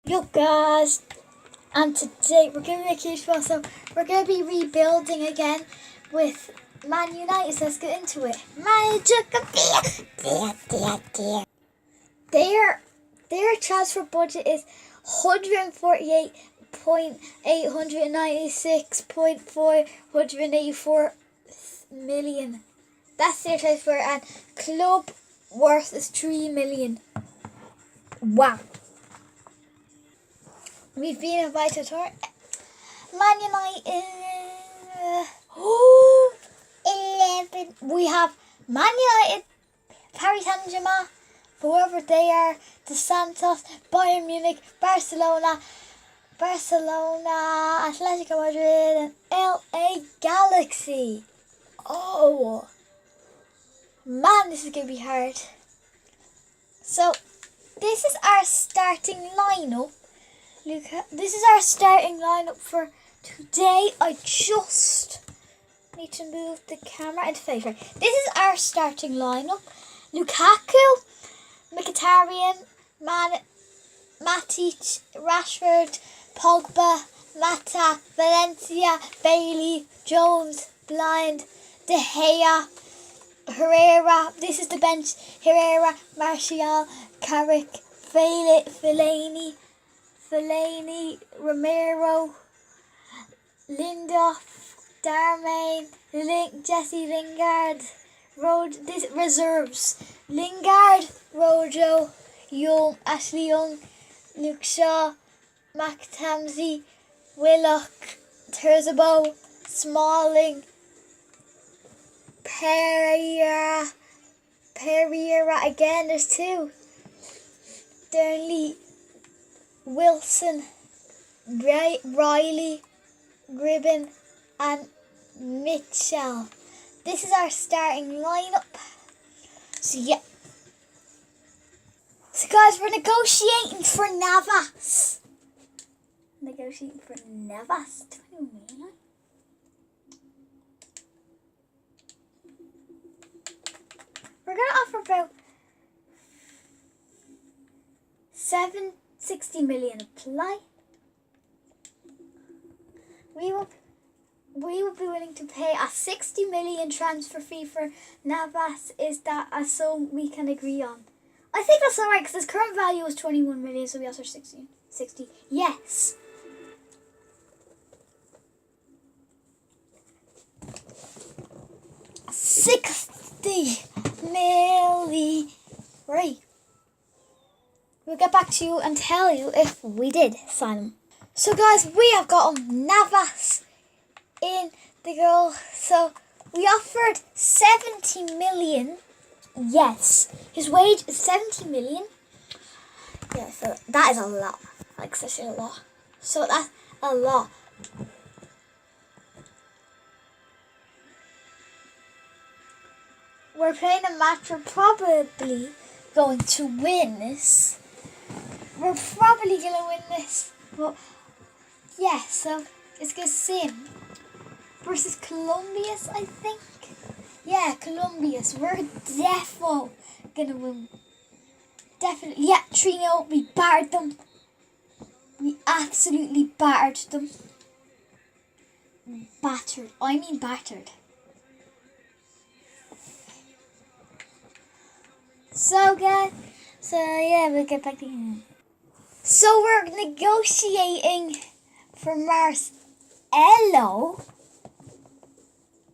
Yo guys, and today we're going to make a huge fuss, so we're going to be rebuilding again with Man United, so let's get into it. Their transfer budget is 148,896.484 million. That's their transfer, and club worth is 3 million. Wow. We've been invited to our Man United 11. We have Man United, Paris Saint-Germain, whoever they are, the Santos, Bayern Munich, Barcelona, Atletico Madrid, and LA Galaxy. Oh, man, this is going to be hard. So, this is our starting lineup. This is our starting lineup for today. I just need to move the camera into face. Right. This is our starting lineup. Lukaku, Mkhitaryan, Matic, Rashford, Pogba, Mata, Valencia, Bailey, Jones, Blind, De Gea, Herrera. This is the bench. Herrera, Martial, Carrick, Fellaini, Romero, Lindelof, Darmain, Jesse Lingard, reserves. Lingard, Rojo, Young, Ashley Young, Luke Shaw, McTamsey, Willock, Terzabo, Smalling, Pereira again, there's two. Burnley, Wilson, Riley, Gribben, and Mitchell. This is our starting lineup. So yeah. So guys, we're negotiating for Navas. 20 million. We're going to offer about 60 million apply. We will be willing to pay a 60 million transfer fee for Navas. Is that a sum we can agree on? I think that's alright because his current value is 21 million, so we offer 60. Yes. $60 million. Right. We'll get back to you and tell you if we did sign him. So guys, we have got Navas in the goal. So we offered 70 million. Yes, his wage is 70 million. Yeah, so that is a lot. Like such a lot. So that's a lot. We're playing a match we're probably going to win this. We're probably going to win this. But yeah, so it's going to Sim versus Colombius, I think. Yeah, Colombius. We're defo going to win. Definitely. Yeah, 3-0. We battered them. We absolutely battered them. Battered. I mean battered. So guys, yeah, we'll get back to you. So we're negotiating for Marcelo.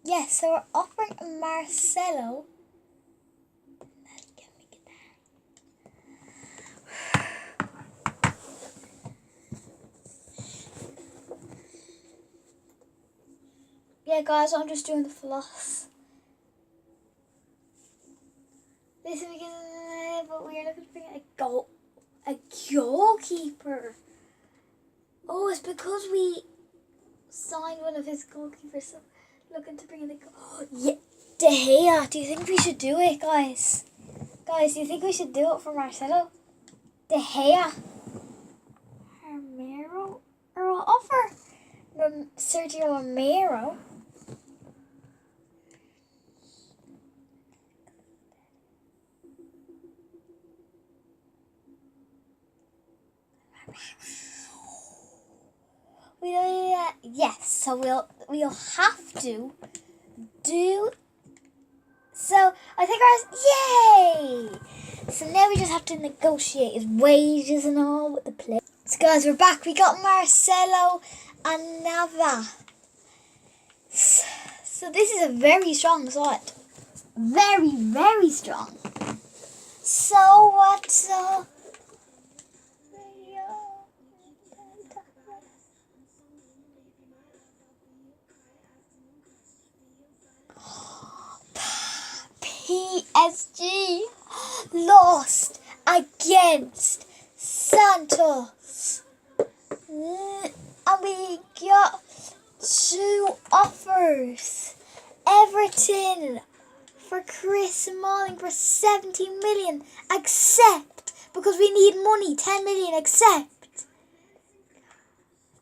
Yes, so we're offering Marcelo. Yeah, guys, I'm just doing the floss. This is because, but we're looking to bring a goalkeeper. Oh, it's because we signed one of his goalkeepers, so looking to bring in the goal. Oh, yeah, De Gea. Do you think we should do it, guys? Guys, do you think we should do it for Marcelo? De Gea. Romero? Or I'll offer Sergio Romero. Yes, so we'll have to do. So I think yay! So now we just have to negotiate his wages and all with the play. So guys, we're back. We got Marcelo and Nava. So this is a very strong side. Very, very strong. So what's PSG lost against Santos. And we got 2 offers. Everton for Chris Smalling for 70 million. Accept, because we need money. 10 million, accept.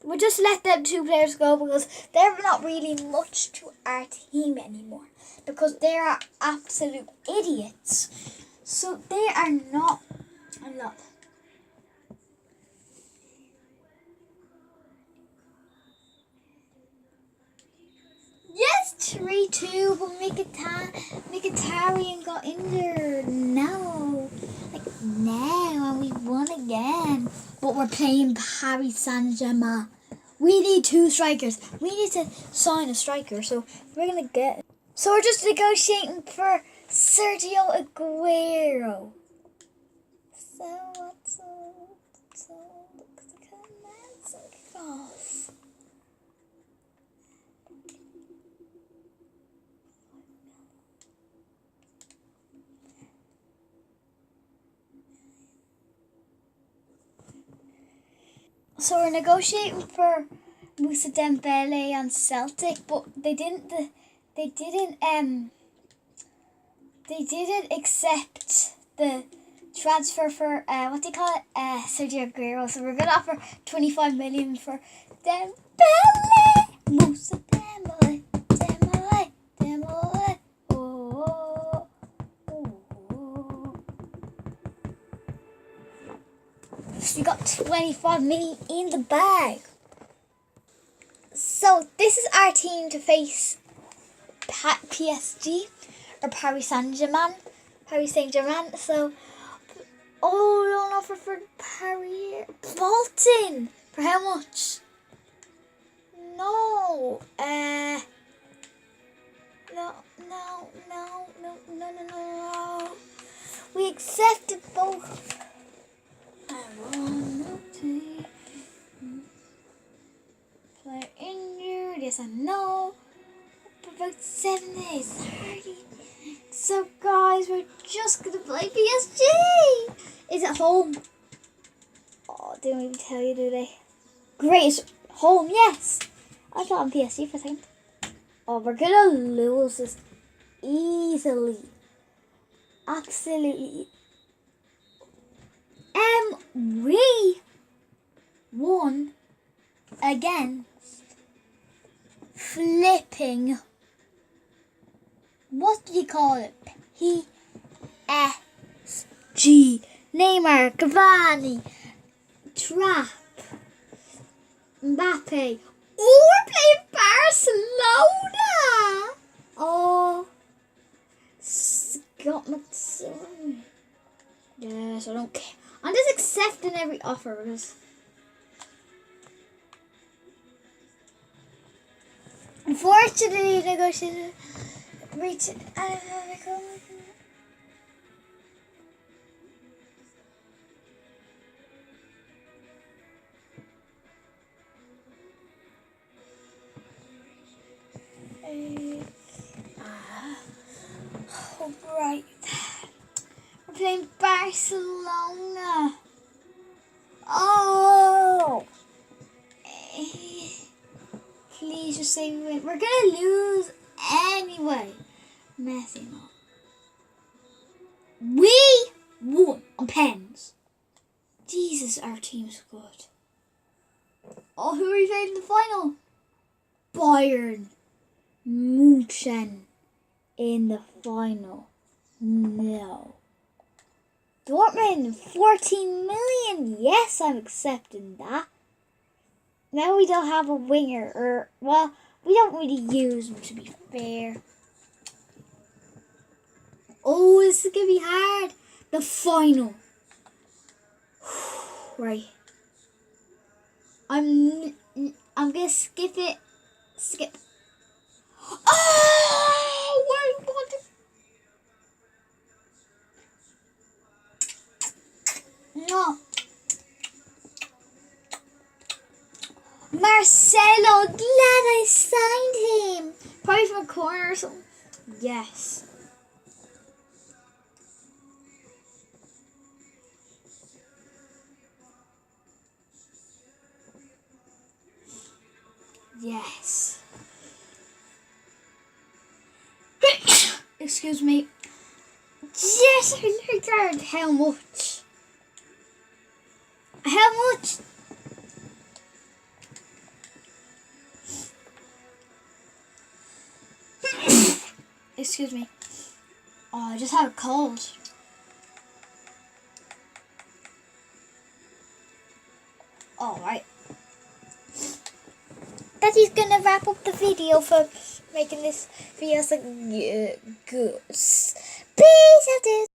We'll just let them 2 players go because they're not really much to our team anymore. Because they are absolute idiots. So they are not a lot. Yes, 3-2, but Mkhitaryan got injured. No. Now, and we won again. But we're playing Paris Saint-Germain. We need 2 strikers. We need to sign a striker, so we're going to get it. So we're just negotiating for Sergio Aguero. So what's So we're negotiating for Moussa Dembele and Celtic, but they didn't accept the transfer for Sergio Aguero. So we're gonna offer 25 million for Dembele, Moussa Dembele. Oh. So we got 25 million in the bag. So this is our team to face PSG or Paris Saint-Germain. So, don't offer for Paris. Bolton. For how much? No. No. We accepted both. Player injured. Yes, I know. About 7 days. 30. So guys, we're just gonna play PSG. Is it home? Oh, they don't even tell you, do they? Great, it's home, yes. I thought on PSG for a second. Oh, we're gonna lose this easily. Absolutely. We won against flipping, what do you call it? PSG. Neymar, Cavani, Trap, Mbappe. Oh, we're playing Barcelona. Oh, Scott McSorley. Yes, I don't care. I'm just accepting every offer because unfortunately negotiated reached it. Right. We're playing Barcelona. Oh! Please just say we win. We're gonna lose anyway. Messing up. We won on pens. Jesus, our team's good. Oh, who are we playing in the final? Bayern München in the final. No. Dortmund, 14 million. Yes, I'm accepting that. now we don't have a winger, or, well, we don't really use them, to be fair. Oh, this is going to be hard. The final. Right. I'm going to skip it. Skip. Oh, wait, what? No. Marcelo, glad I signed him. Probably from a corner or something. Yes. Yes. Excuse me. Yes, I learned how much. How much? Excuse me. Oh, I just had a cold. Alright. Daddy's gonna wrap up the video for making this video so good. Peace out.